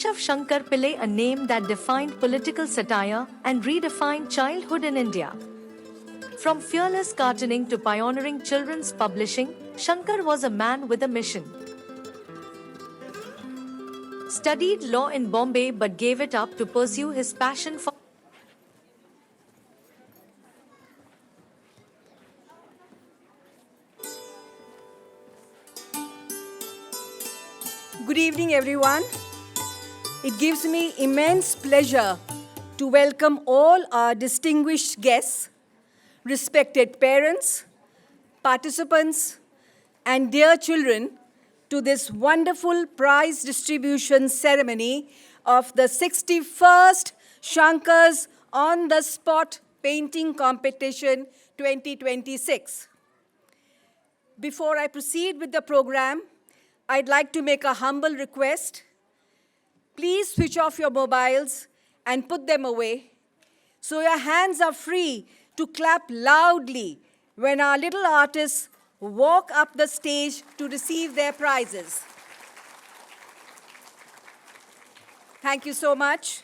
Keshav Shankar Pillai, a name that defined political satire and redefined childhood in India. From fearless cartooning to pioneering children's publishing, Shankar was a man with a mission. Studied law in Bombay but gave it up to pursue his passion for. Good evening, everyone. It gives me immense pleasure to welcome all our distinguished guests, respected parents, participants, and dear children to this wonderful prize distribution ceremony of the 61st Shankar's On the Spot Painting Competition 2026. Before I proceed with the program, I'd like to make a humble request. Please switch off your mobiles and put them away so your hands are free to clap loudly when our little artists walk up the stage to receive their prizes. Thank you so much.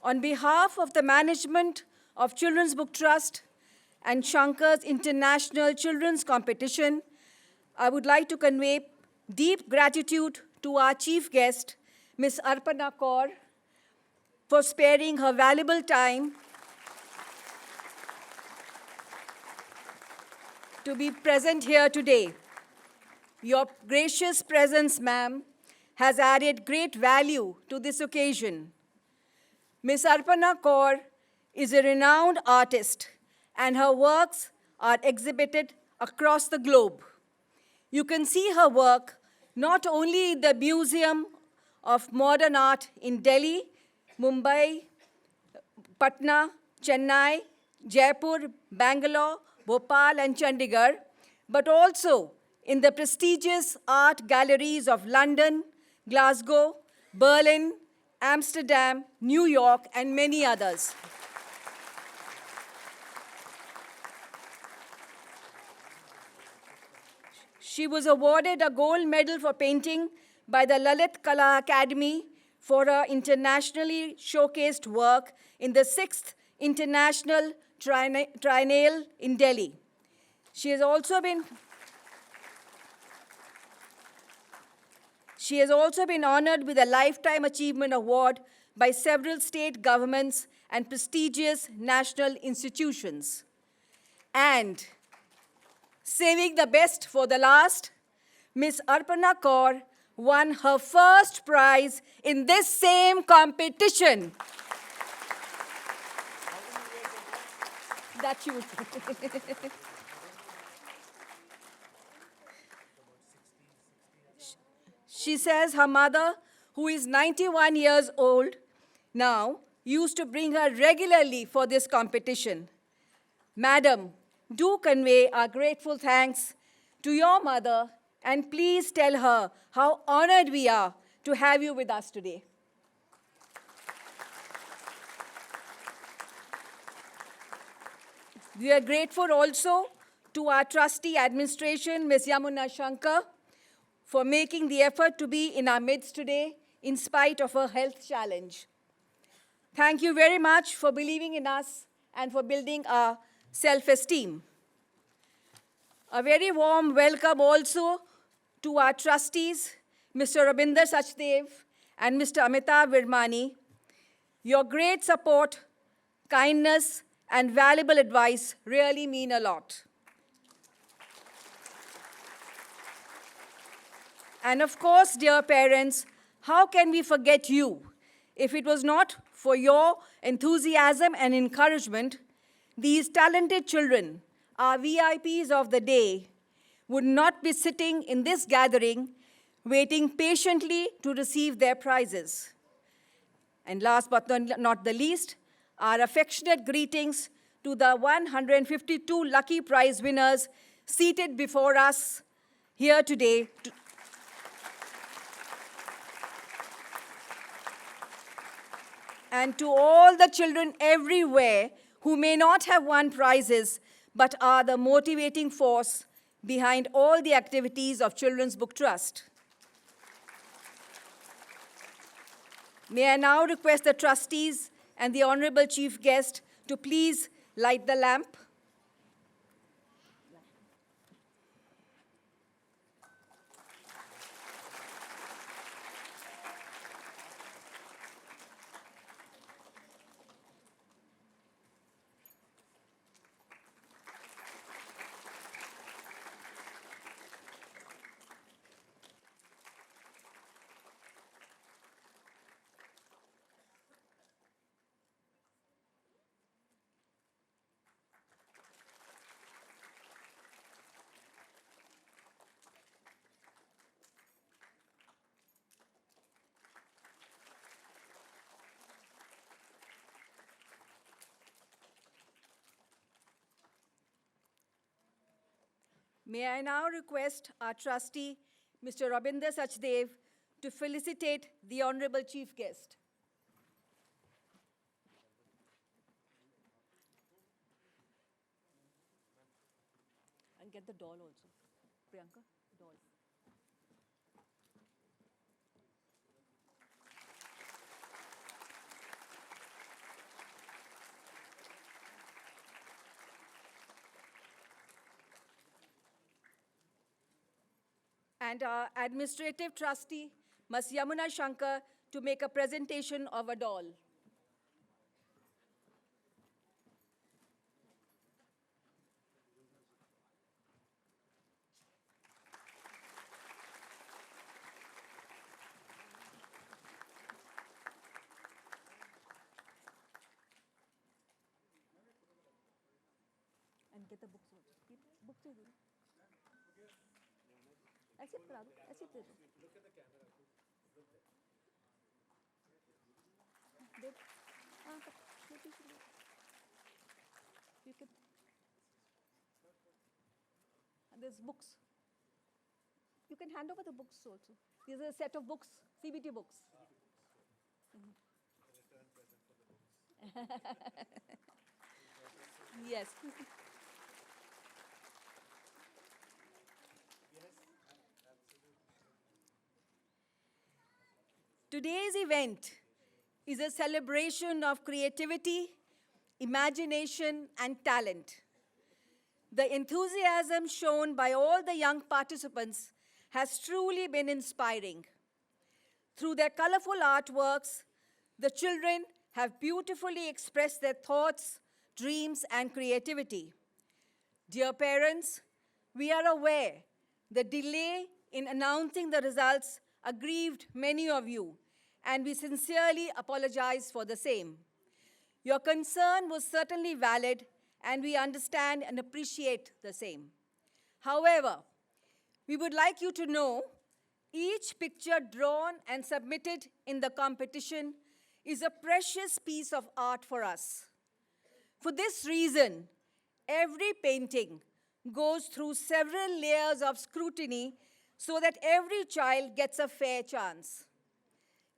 On behalf of the management of Children's Book Trust and Shankar's International Children's Competition, I would like to convey deep gratitude to our chief guest, Ms. Arpana Kaur, for sparing her valuable time to be present here today. Your gracious presence, ma'am, has added great value to this occasion. Ms. Arpana Kaur is a renowned artist, and her works are exhibited across the globe. You can see her work not only in the Museum of Modern Art in Delhi, Mumbai, Patna, Chennai, Jaipur, Bangalore, Bhopal, and Chandigarh, but also in the prestigious art galleries of London, Glasgow, Berlin, Amsterdam, New York, and many others. She was awarded a gold medal for painting by the Lalit Kala Academy for her internationally showcased work in the 6th International Triennale in Delhi. She has also been honored with a Lifetime Achievement Award by several state governments and prestigious national institutions. And saving the best for the last, Ms. Arpana Kaur won her first prize in this same competition. That you. She says her mother, who is 91 years old now, used to bring her regularly for this competition. Madam, do convey our grateful thanks to your mother, and please tell her how honored we are to have you with us today. We are grateful also to our trustee administration, Ms. Yamuna Shankar, for making the effort to be in our midst today in spite of her health challenge. Thank you very much for believing in us and for building our self-esteem. A very warm welcome also to our trustees, Mr. Rabinder Sachdev and Mr. Amitav Virmani. Your great support, kindness, and valuable advice really mean a lot. And of course, dear parents, how can we forget you? If it was not for your enthusiasm and encouragement, these talented children, our VIPs of the day, would not be sitting in this gathering waiting patiently to receive their prizes. And last but not the least, our affectionate greetings to the 152 lucky prize winners seated before us here today. And to all the children everywhere who may not have won prizes, but are the motivating force behind all the activities of Children's Book Trust. May I now request the trustees and the Honorable Chief Guest to please light the lamp. May I now request our trustee, Mr. Rabinder Sachdev, to felicitate the Honorable Chief Guest. And get the doll also. Priyanka, doll. And our administrative trustee, Ms. Yamuna Shankar, to make a presentation of a doll. And get the books also. Keep books दे दो. ऐसे करा दो, ऐसे दे दो. दे दो. हाँ, छोटी सी दो. You can. And there's books. You can hand over the books also. These are a set of books, CBT books. Yes. Today's event is a celebration of creativity, imagination, and talent. The enthusiasm shown by all the young participants has truly been inspiring. Through their colorful artworks, the children have beautifully expressed their thoughts, dreams, and creativity. Dear parents, we are aware the delay in announcing the results aggrieved many of you, and we sincerely apologize for the same. Your concern was certainly valid, and we understand and appreciate the same. However, we would like you to know each picture drawn and submitted in the competition is a precious piece of art for us. For this reason, every painting goes through several layers of scrutiny so that every child gets a fair chance.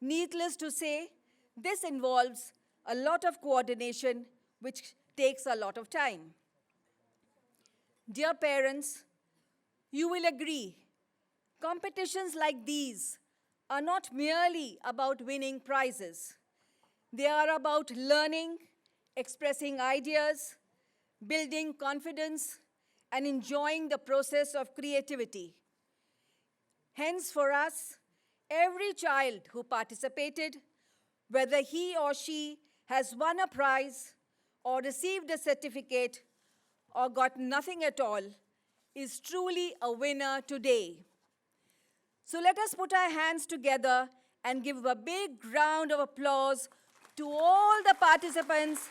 Needless to say, this involves a lot of coordination, which takes a lot of time. Dear parents, you will agree, competitions like these are not merely about winning prizes. They are about learning, expressing ideas, building confidence, and enjoying the process of creativity. Hence, for us, every child who participated, whether he or she has won a prize or received a certificate or got nothing at all, is truly a winner today. So let us put our hands together and give a big round of applause to all the participants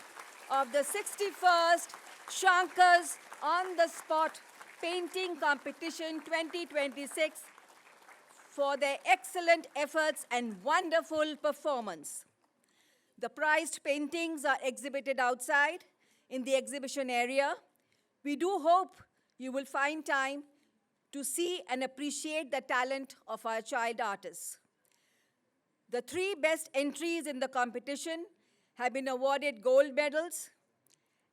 of the 61st Shankars on the Spot Painting Competition 2026 for their excellent efforts and wonderful performance. The prized paintings are exhibited outside in the exhibition area. We do hope you will find time to see and appreciate the talent of our child artists. The 3 best entries in the competition have been awarded gold medals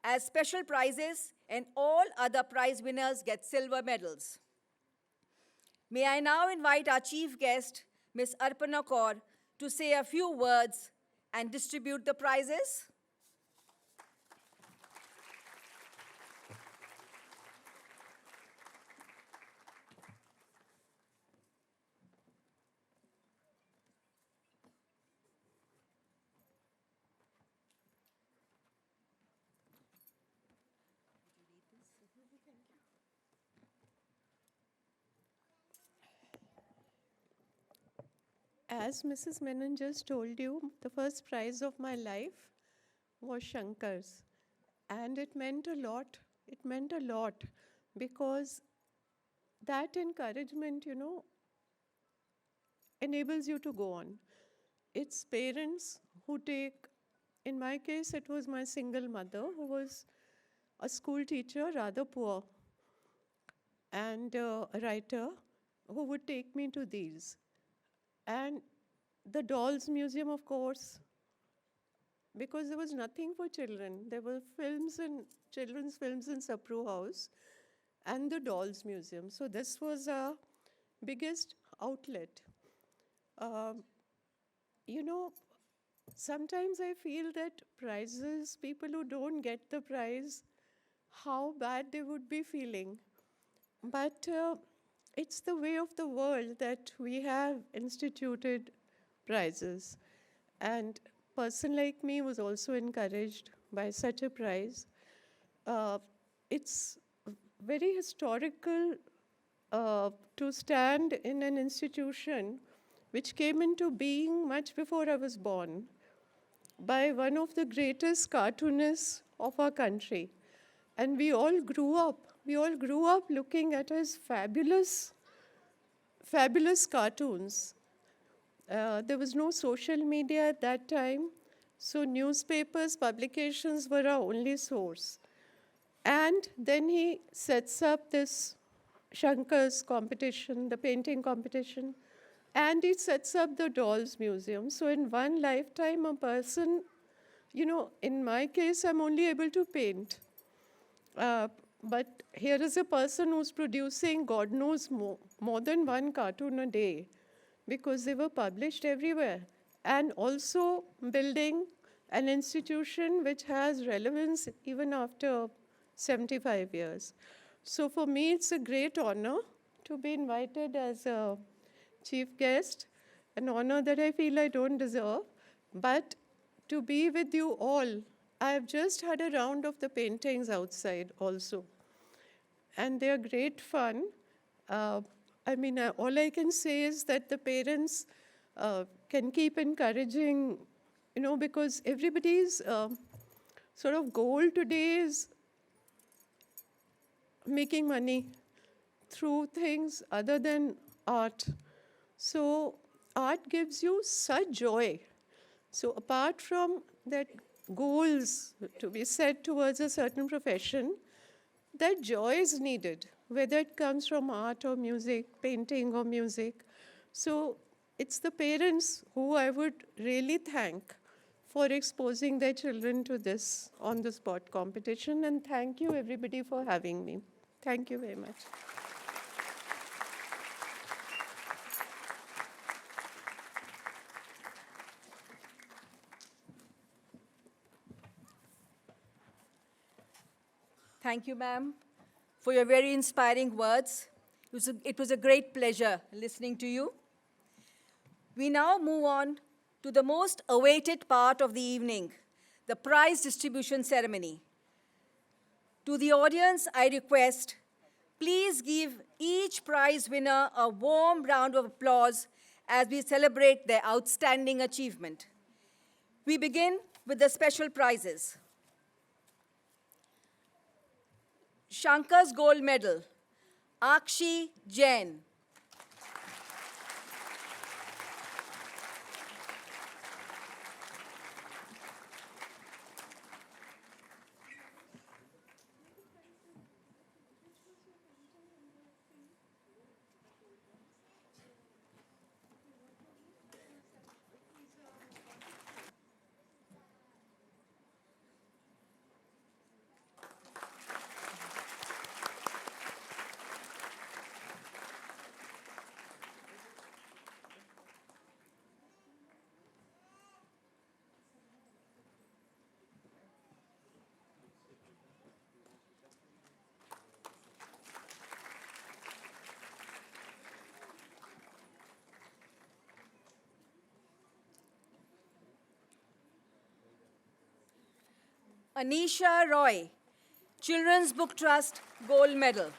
as special prizes, and all other prize winners get silver medals. May I now invite our chief guest, Ms. Arpana Kaur, to say a few words and distribute the prizes. As Mrs. Menon just told you, the first prize of my life was Shankar's. And it meant a lot. It meant a lot because that encouragement, enables you to go on. It's parents who take, in my case, it was my single mother who was a school teacher, rather poor, and a writer who would take me to these. And the Dolls Museum, of course, because there was nothing for children. There were films and children's films in Sapru House and the Dolls Museum. So this was our biggest outlet. Sometimes I feel that prizes, people who don't get the prize, how bad they would be feeling. But it's the way of the world that we have instituted prizes. And a person like me was also encouraged by such a prize. It's very historical to stand in an institution which came into being much before I was born by one of the greatest cartoonists of our country. And we all grew up looking at his fabulous cartoons. There was no social media at that time, so newspapers, publications were our only source. And then he sets up this Shankar's competition, the painting competition, and he sets up the Dolls Museum. So in one lifetime, a person, in my case, I'm only able to paint. But here is a person who's producing, God knows, more than one cartoon a day, because they were published everywhere. And also building an institution which has relevance even after 75 years. So for me, it's a great honor to be invited as a chief guest, an honor that I feel I don't deserve, but to be with you all. I have just had a round of the paintings outside also, and they are great fun. All I can say is that the parents can keep encouraging, because everybody's sort of goal today is making money through things other than art. So art gives you such joy. So apart from that goals to be set towards a certain profession, that joy is needed, whether it comes from art or music, painting or music. So it's the parents who I would really thank for exposing their children to this on-the-spot competition. And thank you, everybody, for having me. Thank you very much. Thank you, ma'am, for your very inspiring words. It was a great pleasure listening to you. We now move on to the most awaited part of the evening, the prize distribution ceremony. To the audience, I request, please give each prize winner a warm round of applause as we celebrate their outstanding achievement. We begin with the special prizes. Shankar's Gold Medal, Akshi Jain. Anisha Roy, Children's Book Trust Gold Medal.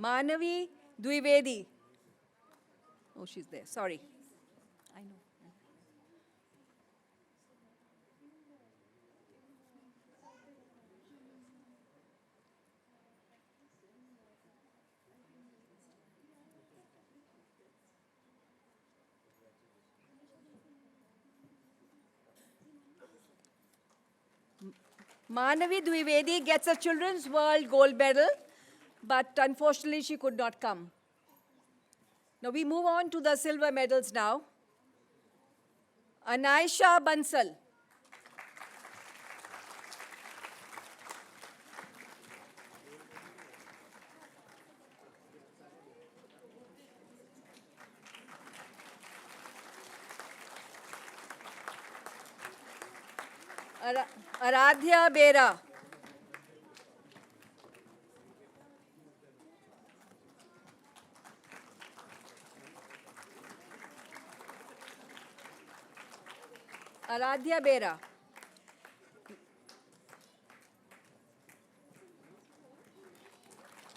Manavi Dwivedi. Oh, she's there. Sorry. I know. Manavi Dwivedi gets a Children's World Gold Medal, but unfortunately she could not come. Now we move on to the silver medals now. Anaisha Bansal. Aradhya Bera. Aradhya Bera.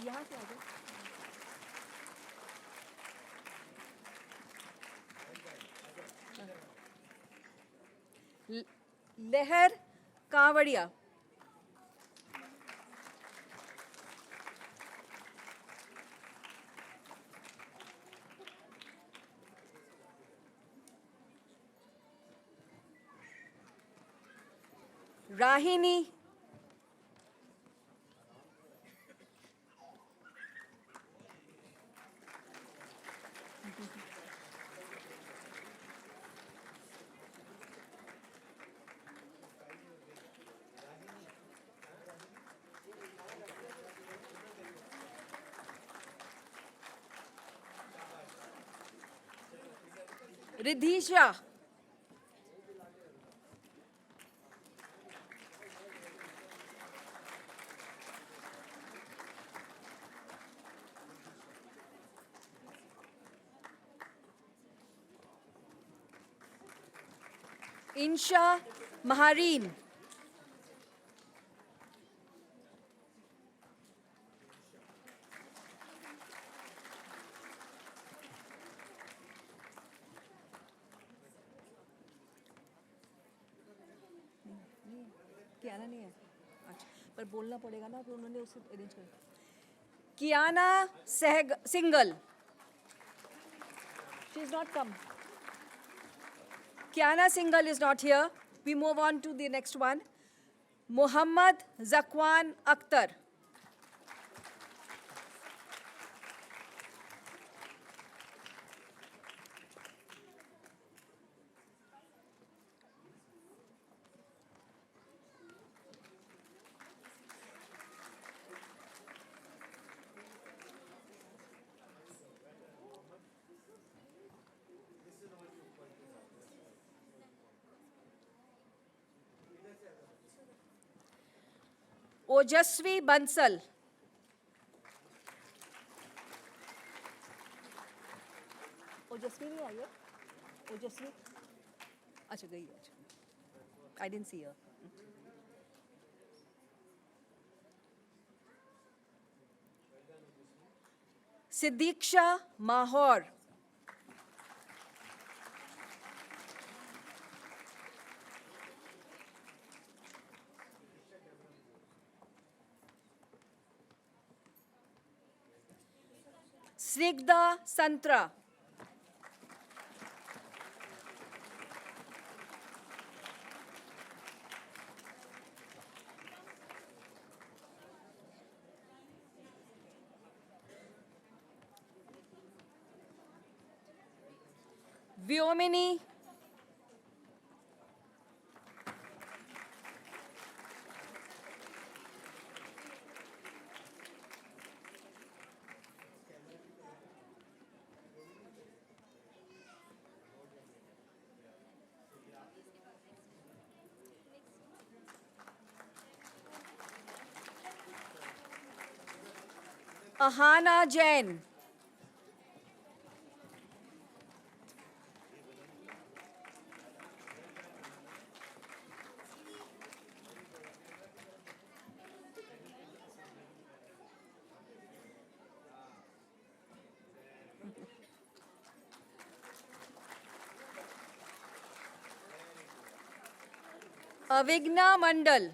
यहाँ से आ जाओ। लहर कांवड़िया। राहिनी। रिधिशा। इंशा महारीन। कियाना नहीं है, अच्छा, पर बोलना पड़ेगा ना, फिर उन्होंने उसे अरेंज कर। Kiana single. She is not come. Kiana Singhal is not here. We move on to the next one. Muhammad Zakwan Akhtar. ओजस्वी बंसल। ओजस्वी नहीं आई है? ओजस्वी अच्छा गई है। अच्छा, आई डिडंट सी हर। सिद्दीक्षा माहौर। स्निग्धा संत्रा। व्योमिनी। Ahana Jain. Avigna Mandal.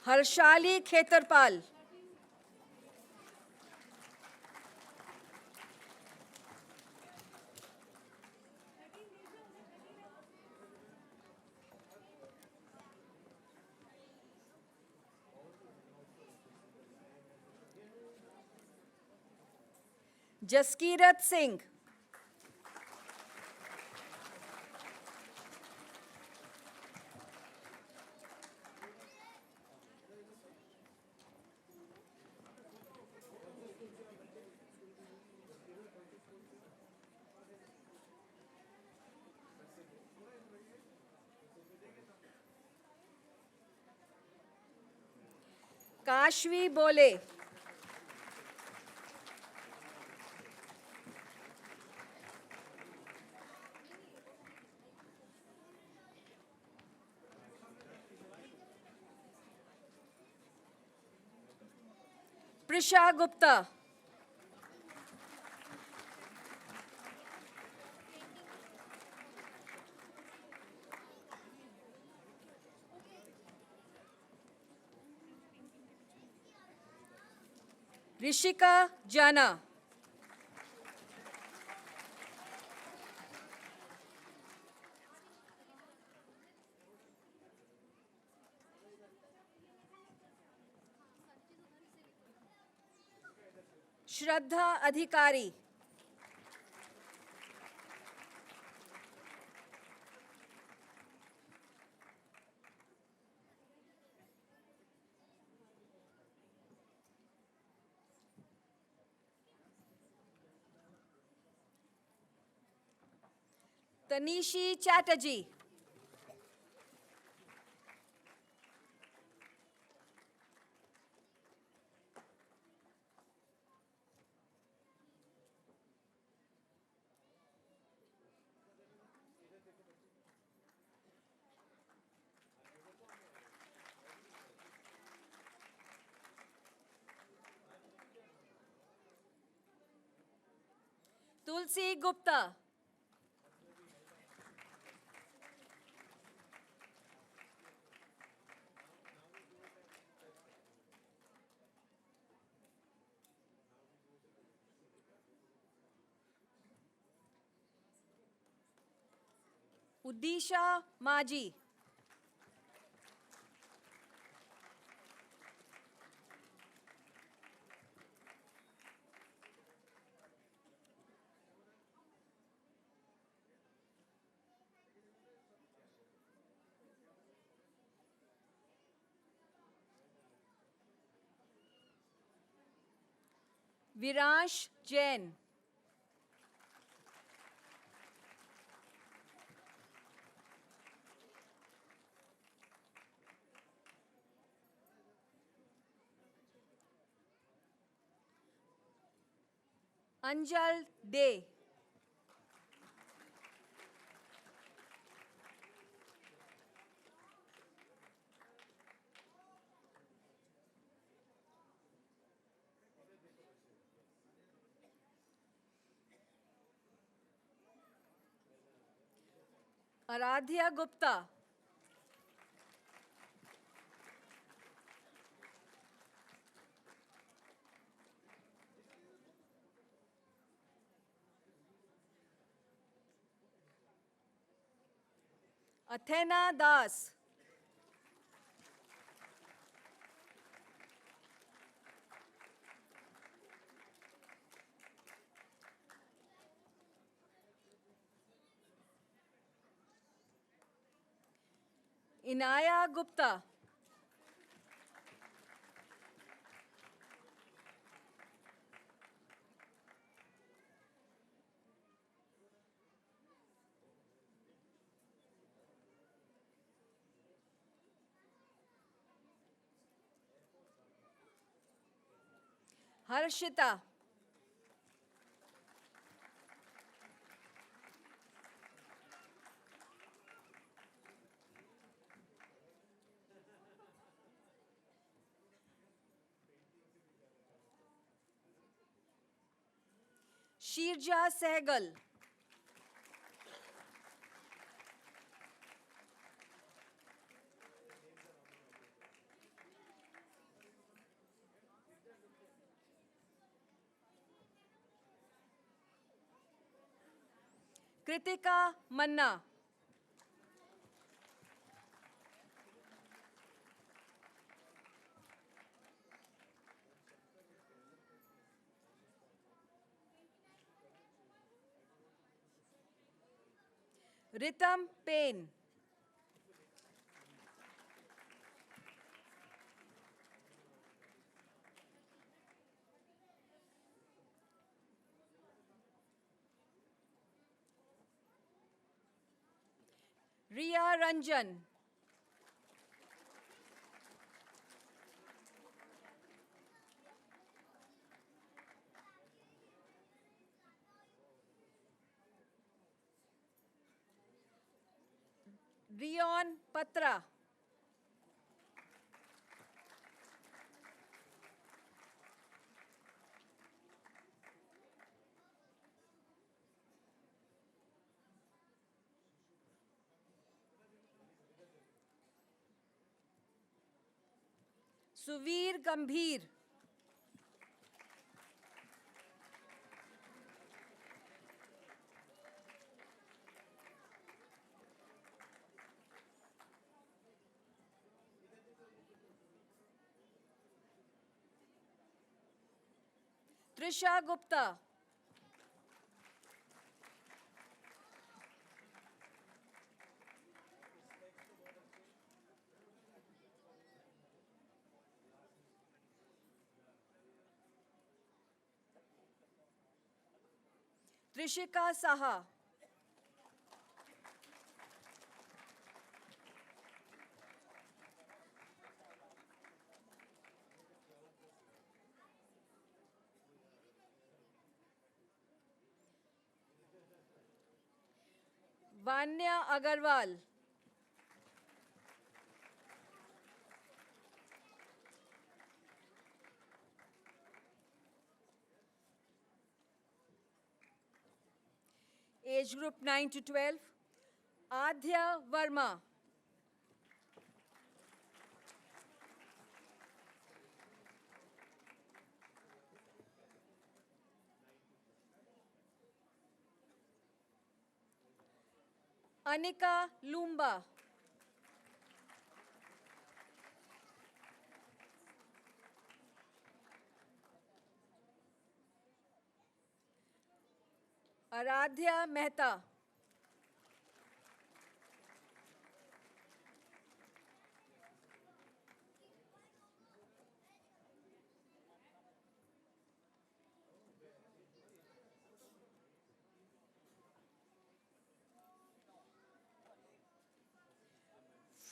Harshali Khetarpal. Jaskirat Singh. Kashvi Bole. Prisha Gupta. Rishika Jana. Shraddha Adhikari. Tanishi Chatterjee. Tulsi Gupta. Udisha Maji. Viransh Jain. Anjal De. Aradhya Gupta. Athena Das. Inaya Gupta. Harshita. Shirja Sehgal. Kritika Manna. Ritam Payne. Riya Ranjan. Rion Patra. Suvir Gambhir. Trisha Gupta. Trishika Saha. Vanya Agarwal. Age group 9 to 12. Adhya Verma. Anika Lumba. Aradhya Mehta.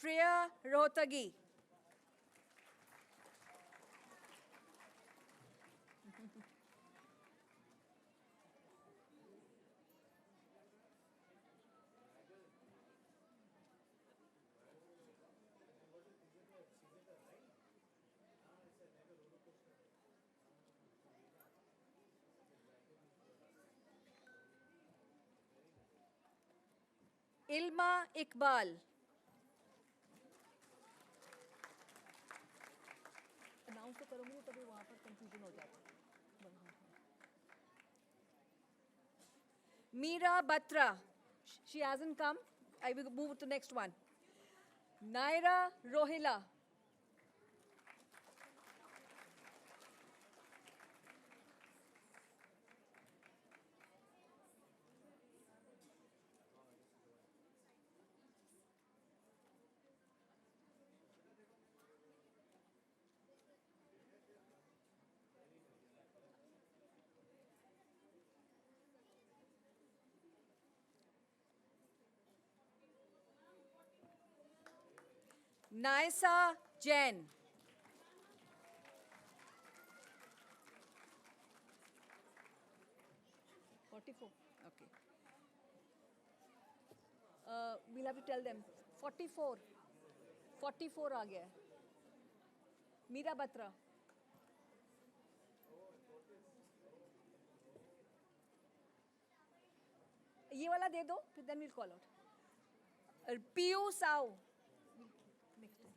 Freya Rohtagi. Ilma Iqbal. Announce तो करूंगी तभी वहां पर confusion हो जाता है. Meera Batra. She hasn't come. I will move to next one. Naira Rohila. Naisa Jain. we'll have to tell them. 44. 44 आ गया है. मीरा बत्रा. ये वाला दे दो, फिर then we'll call out. Piyu Sao. Next time.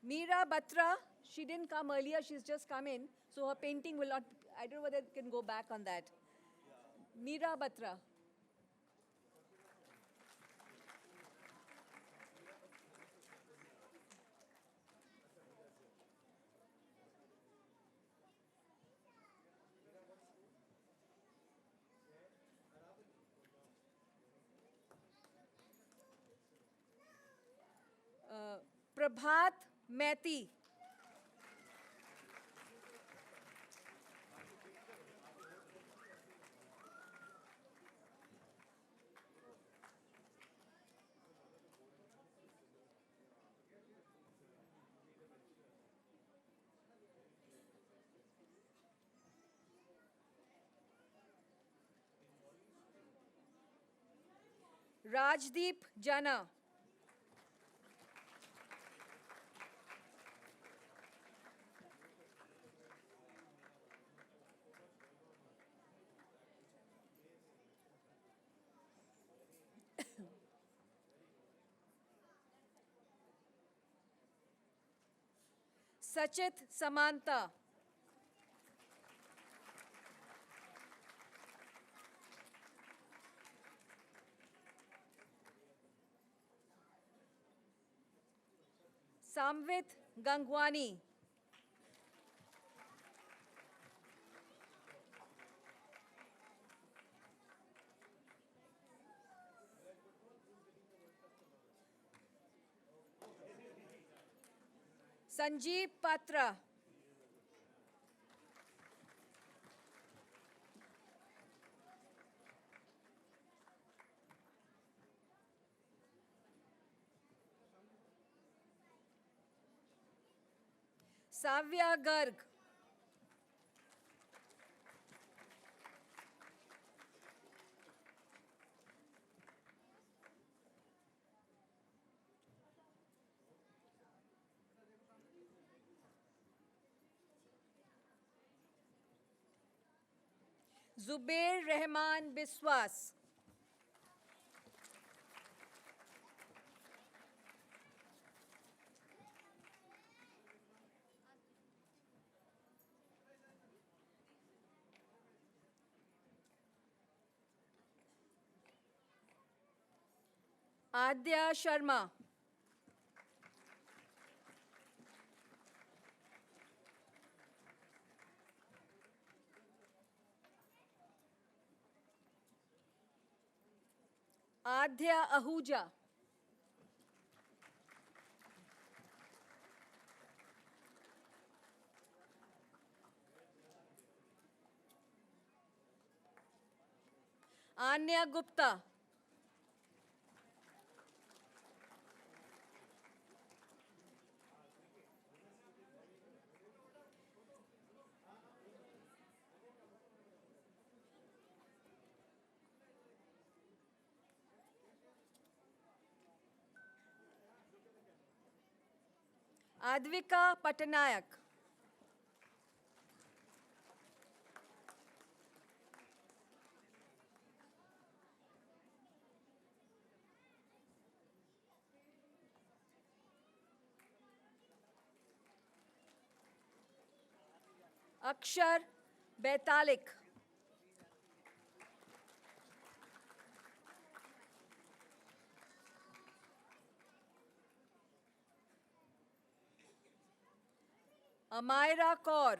Meera Batra, she didn't come earlier, she's just come in, so her painting will not, I don't know whether it can go back on that. Meera Batra. Prabhat Mehti. Rajdeep Jana. Sachit Samanta. Samvit Gangwani. Sanjeev Patra. Savya Garg. Zubair Rahman Biswas. Adya Sharma. Adya Ahuja. Anya Gupta. Advika Patnaik. Akshar Betalik. Amira Kaur.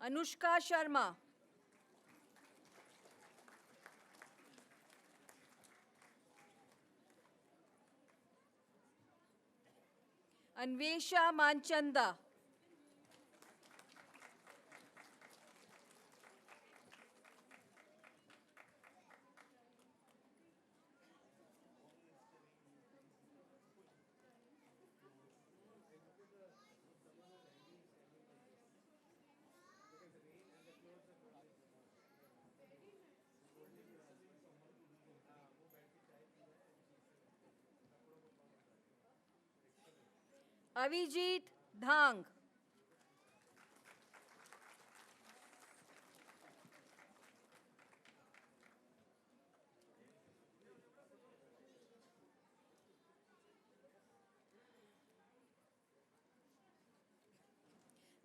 Anushka Sharma. Anvesha Manchanda. Avijit Dhang.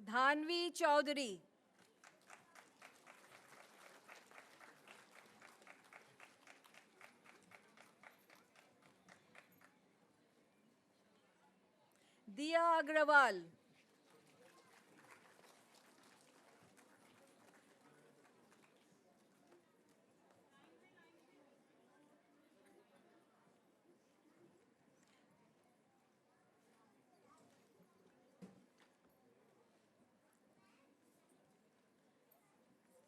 Dhanvi Chaudhary. Diya Agrawal.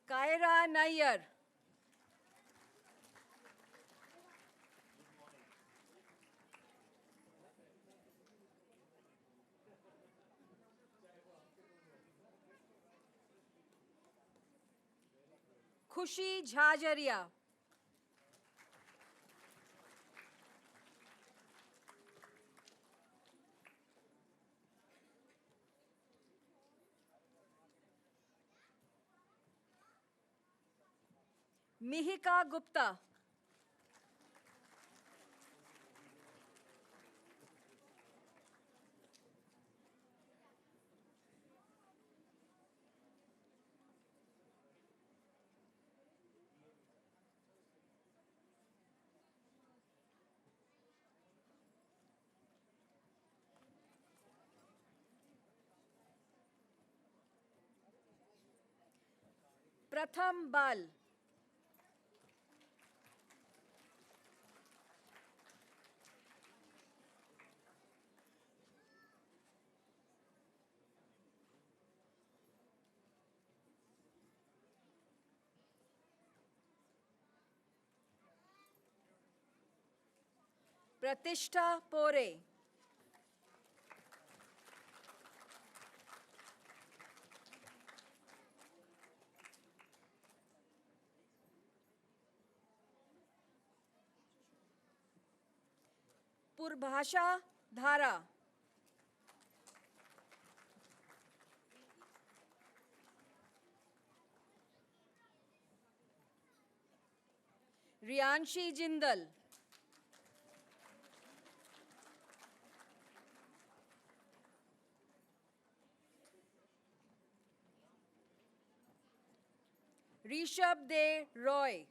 Kaira Nayyar. Khushi Jhajaria. Mihika Gupta. Pratham Bal. Pratishtha Pore. Purbhasha Dhara. Riyanshi Jindal. Rishabh De Roy.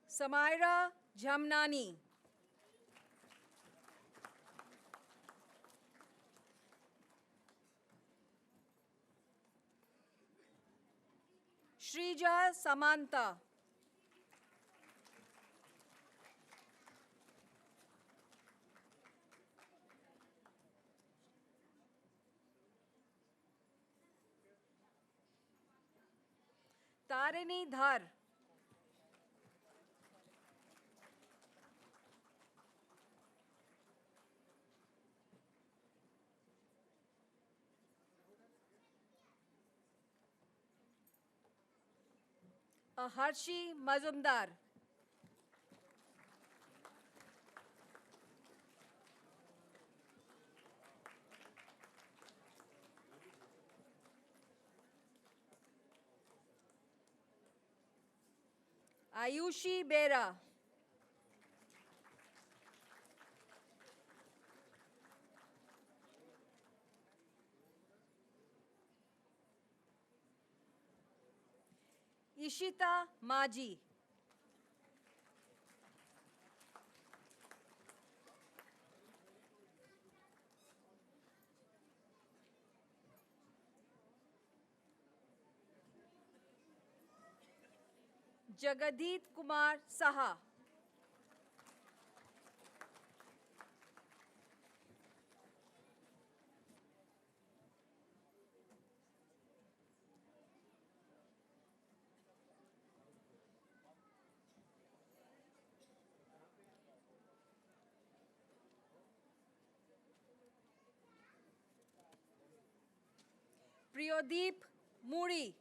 Samaira Jamnani. Shrija Samanta. Tarini Dhar. Harshi Mazumdar. Ayushi Bera. Ishita Maji. Jagadit Kumar Saha. Priyodeep Muri.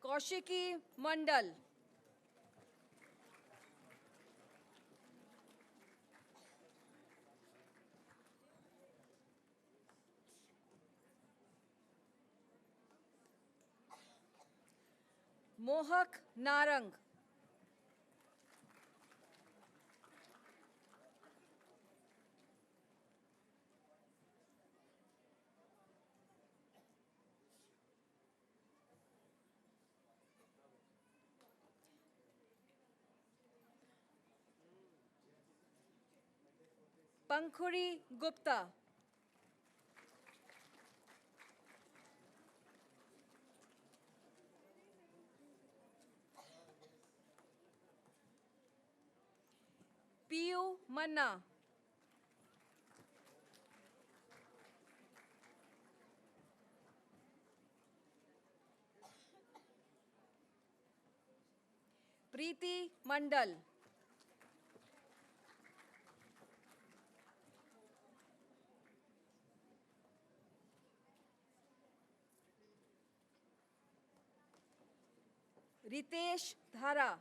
Kaushiki Mandal. Mohak Narang. Pankhuri Gupta. Piyu Manna. Preeti Mandal. Ritesh Dhara.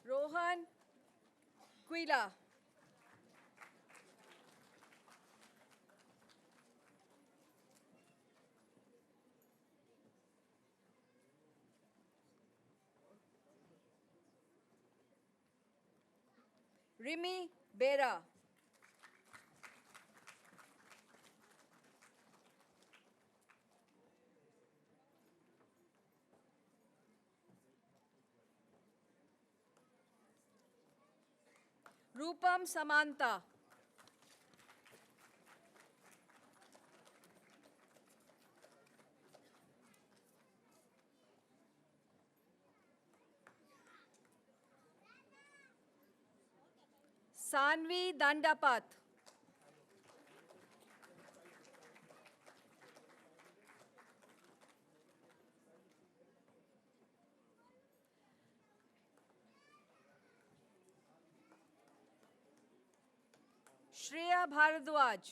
Rohan Quila. Rimi Bera. Rupam Samantha. Sanvi Dandapat. Shreya Bharadwaj.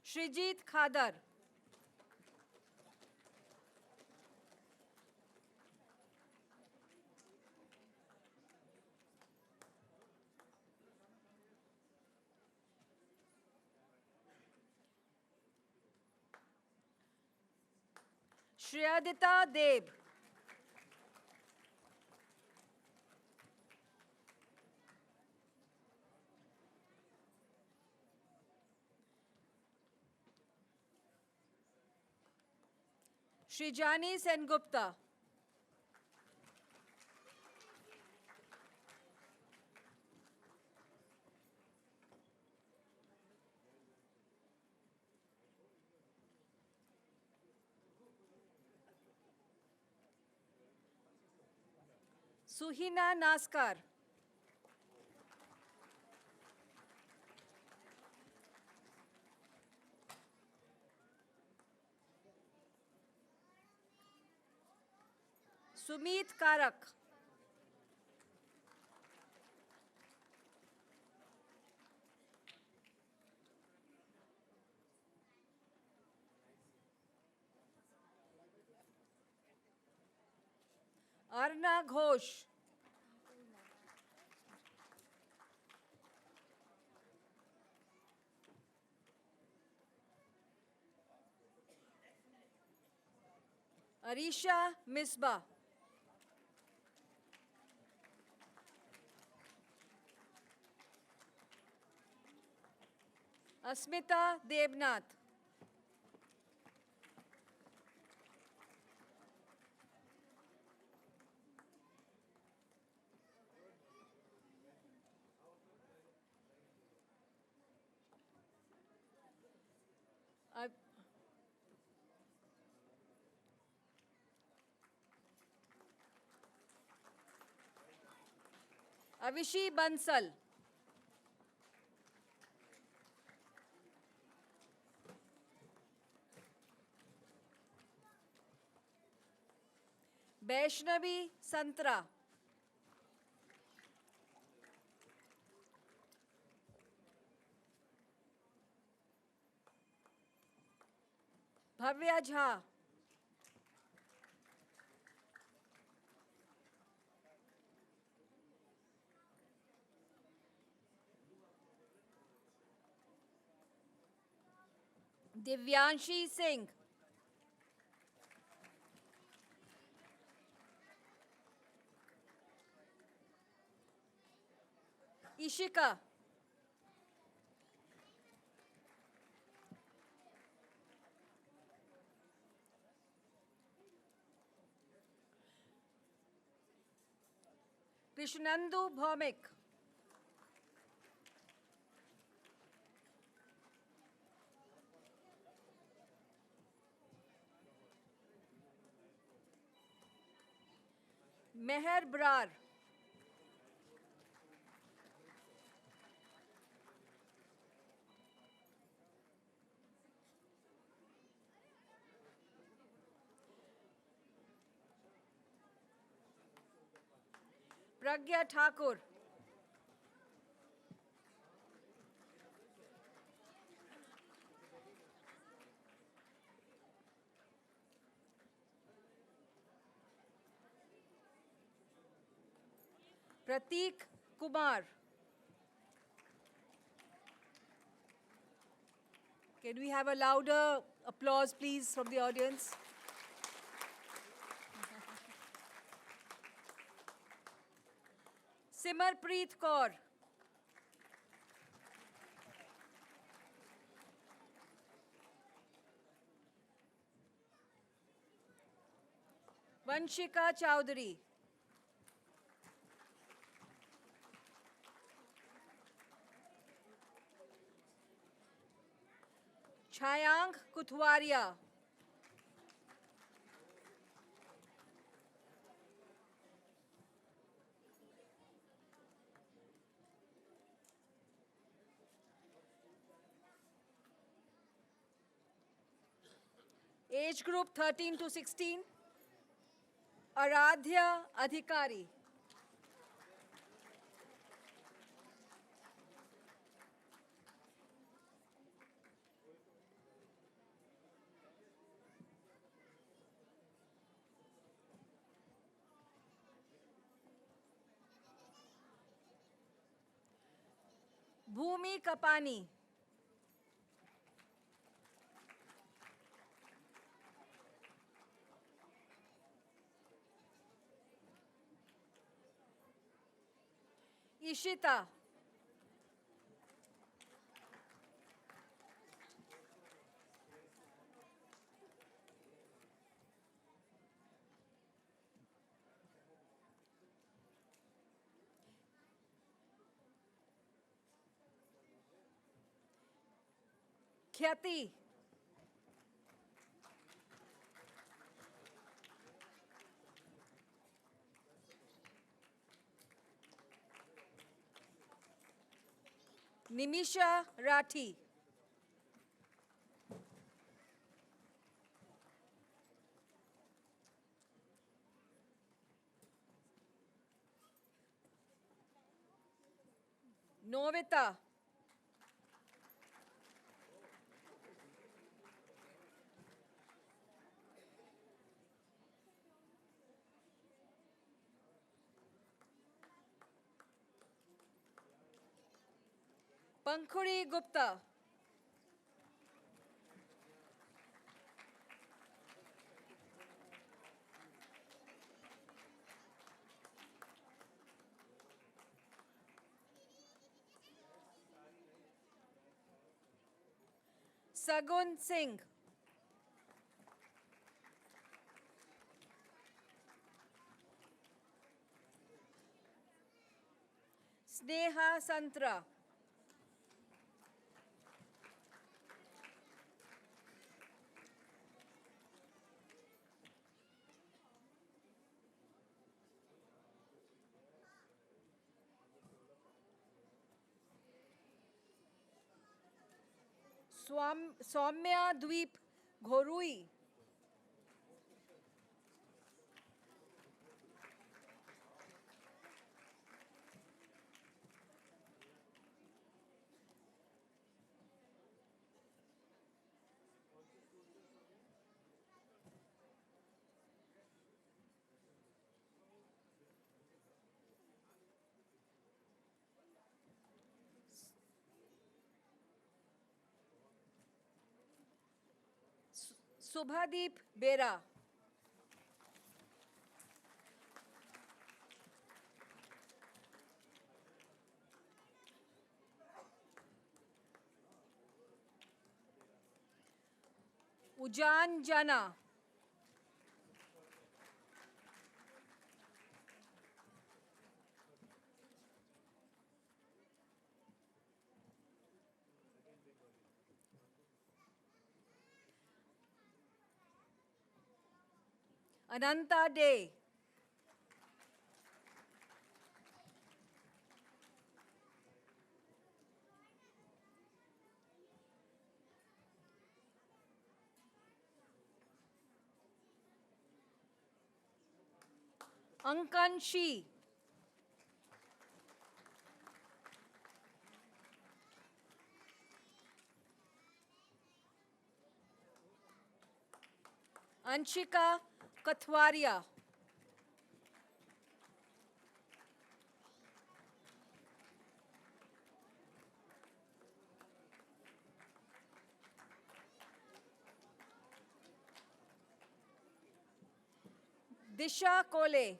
Shrijit Khadar. Shreyadita Deb. Srijani Sengupta. Suhina Naskar. Sumit Karak. Arna Ghosh. Arisha Misbah. Asmita Devnath. Avishi Bansal. Vaishnavi Santra. Bhavya Jha. Divyanshi Singh. Ishika. Krishnandu Bhaumik. Meher Brar. Pragya Thakur. Prateek Kumar. Can we have a louder applause, please, from the audience? Simarpreet Kaur. Vanshika Chowdhury. Chayang Kuthwaria. Age group 13 to 16. Aradhya Adhikari. Bhumi Kapani. Ishita. Khyati. Nimisha Rathi. Novita. Pankhuri Gupta. Sagun Singh. Sneha Santra. Soumya Dweep Ghorui. Subhadeep Bera. Ujan Jana. Ananta Day. Ankan Shi. Anshika Kathwaria. Disha Kole.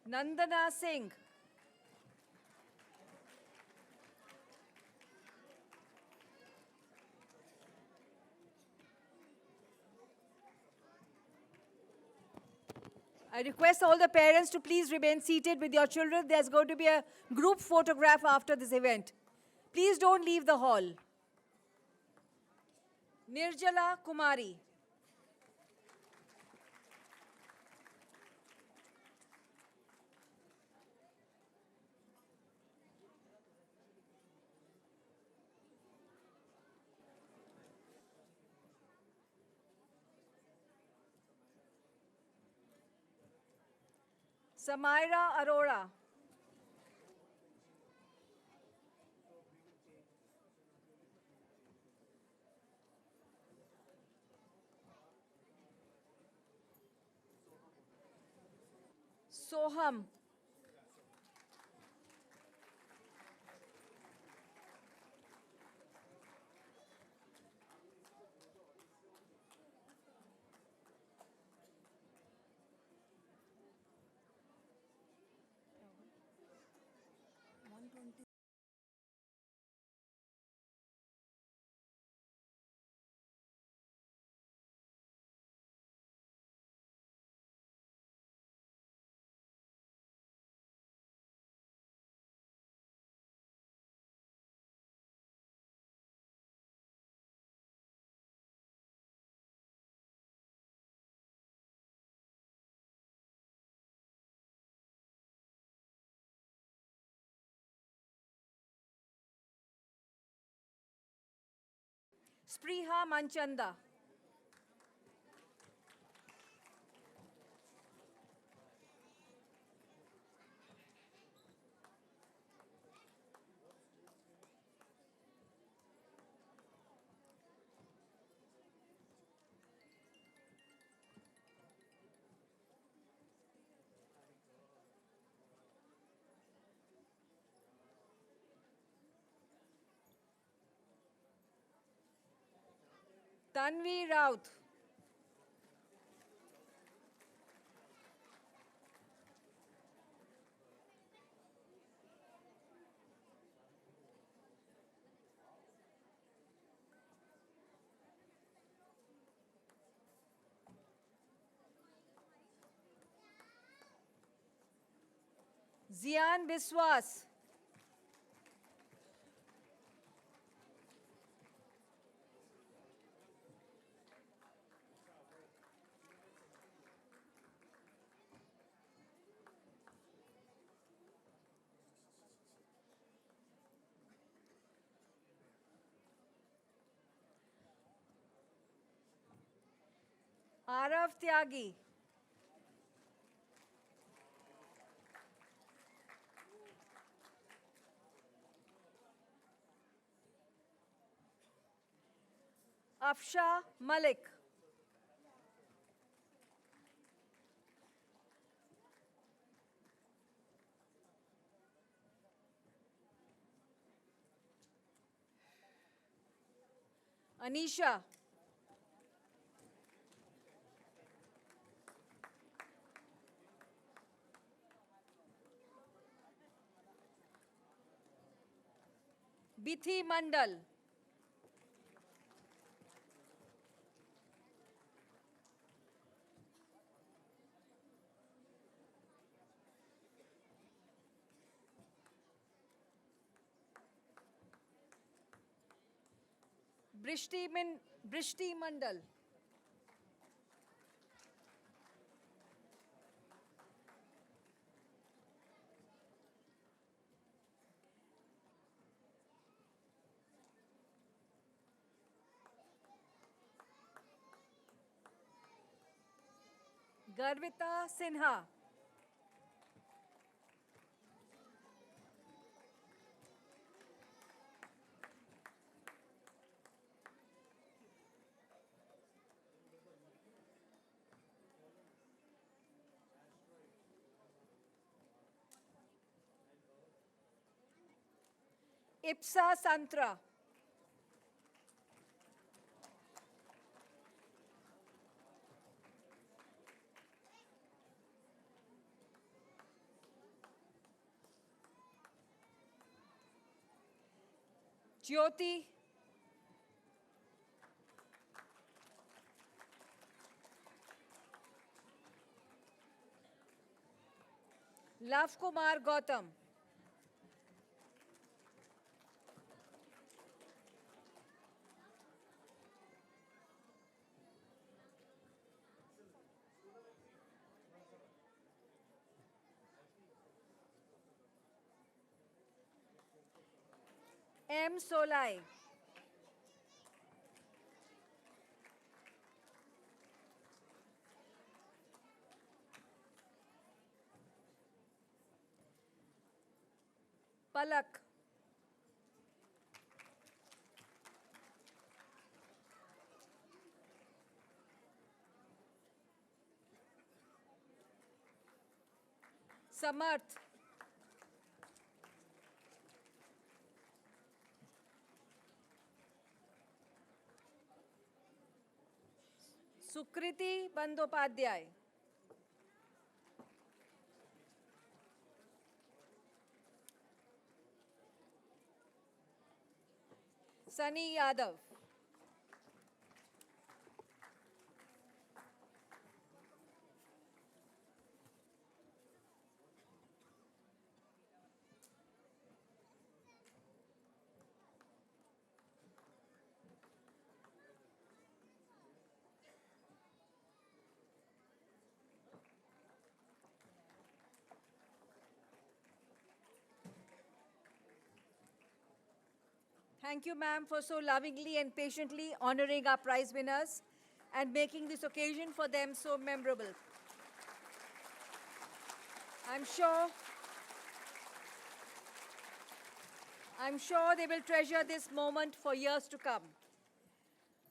Nandana Singh. I request all the parents to please remain seated with your children. There's going to be a group photograph after this event. Please don't leave the hall. Nirjala Kumari. Samaira Arora. Soham. Spriha Manchanda. Tanvi Raut. Zian Biswas. Arav Tyagi. Afsha Malik. Anisha. Bithi Mandal. Brishti Mandal. Garvita Sinha. Ipsa Santra. Jyoti. Lav Kumar Gautam. M. Solai. Palak. Samarth. Sukriti Bandyopadhyay. Sunny Yadav. Thank you, ma'am, for so lovingly and patiently honoring our prize winners and making this occasion for them so memorable. I'm sure they will treasure this moment for years to come.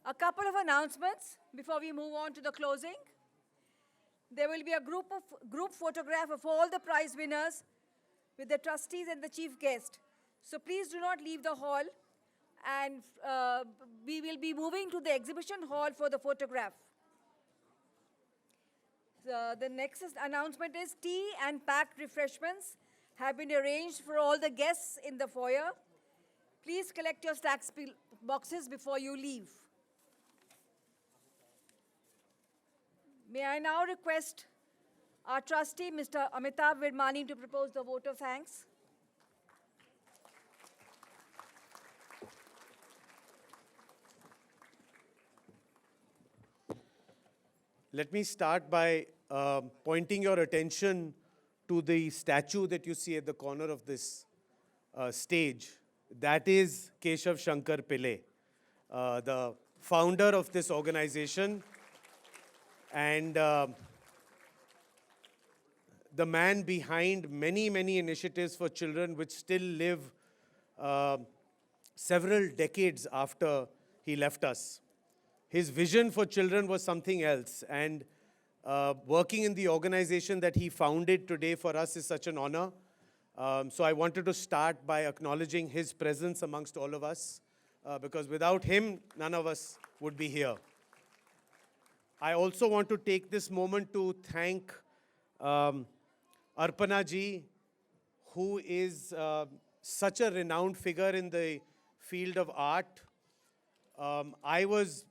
A couple of announcements before we move on to the closing. There will be a group photograph of all the prize winners with the trustees and the chief guest. So please do not leave the hall, and we will be moving to the exhibition hall for the photograph. The next announcement is tea and packed refreshments have been arranged for all the guests in the foyer. Please collect your snacks boxes before you leave. May I now request our trustee, Mr. Amitav Virmani, to propose the vote of thanks. Let me start by pointing your attention to the statue that you see at the corner of this stage. That is Keshav Shankar Pillai, the founder of this organization, and the man behind many, many initiatives for children which still live several decades after he left us. His vision for children was something else, and working in the organization that he founded today for us is such an honor. So I wanted to start by acknowledging his presence amongst all of us, because without him, none of us would be here. I also want to take this moment to thank Arpana ji, who is such a renowned figure in the field of art. I was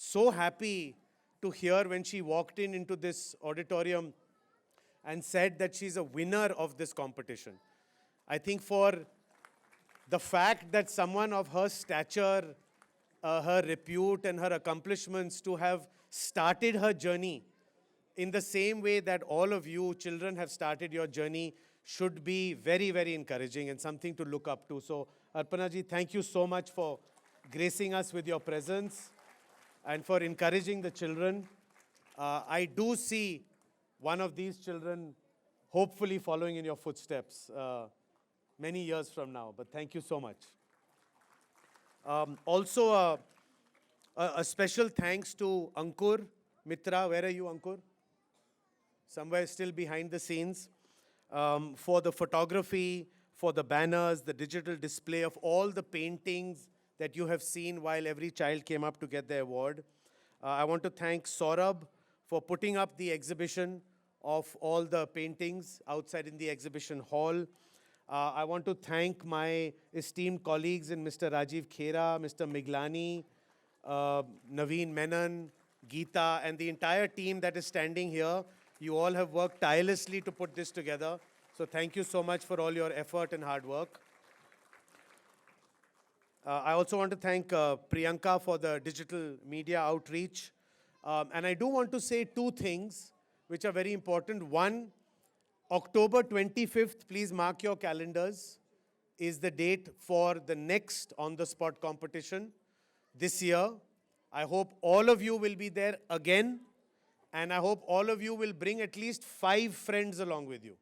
so happy to hear when she walked into this auditorium and said that she's a winner of this competition. I think for the fact that someone of her stature, her repute and her accomplishments to have started her journey in the same way that all of you children have started your journey should be very, very encouraging and something to look up to. So Arpana ji, thank you so much for gracing us with your presence and for encouraging the children. I do see one of these children hopefully following in your footsteps many years from now, but thank you so much. Also, a special thanks to Ankur Mitra. Where are you, Ankur? Somewhere still behind the scenes. For the photography, for the banners, the digital display of all the paintings that you have seen while every child came up to get their award. I want to thank Saurabh for putting up the exhibition of all the paintings outside in the exhibition hall. I want to thank my esteemed colleagues in Mr. Rajiv Khera, Mr. Miglani, Naveen Menon, Geeta, and the entire team that is standing here. You all have worked tirelessly to put this together. So thank you so much for all your effort and hard work. I also want to thank Priyanka for the digital media outreach. And I do want to say two things which are very important. One, October 25th, please mark your calendars, is the date for the next on-the-spot competition this year. I hope all of you will be there again, and I hope all of you will bring at least 5 friends along with you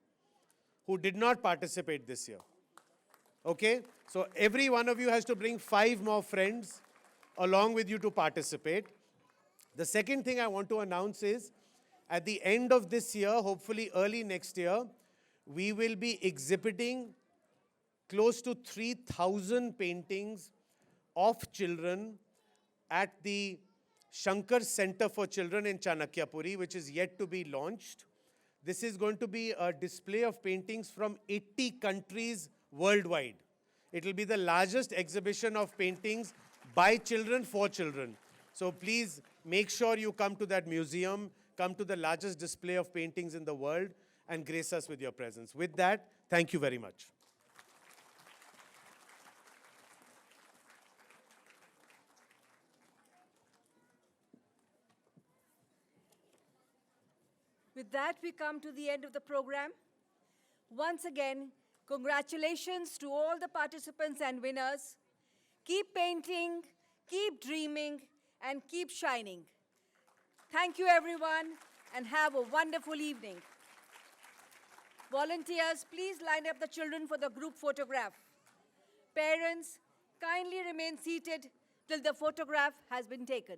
who did not participate this year. Okay? So every one of you has to bring 5 more friends along with you to participate. The second thing I want to announce is, at the end of this year, hopefully early next year, we will be exhibiting close to 3,000 paintings of children at the Shankar Center for Children in Chanakyapuri, which is yet to be launched. This is going to be a display of paintings from 80 countries worldwide. It will be the largest exhibition of paintings by children for children. So please make sure you come to that museum, come to the largest display of paintings in the world, and grace us with your presence. With that, thank you very much. With that, we come to the end of the program. Once again, congratulations to all the participants and winners. Keep painting, keep dreaming, and keep shining. Thank you, everyone, and have a wonderful evening. Volunteers, please line up the children for the group photograph. Parents, kindly remain seated till the photograph has been taken.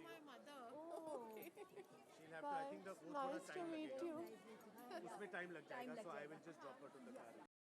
My mother. She'll have to, I think the वो थोड़ा Nice to time meet लगेगा. you. उसमें time लग जाएगा, so I will just drop her to the car.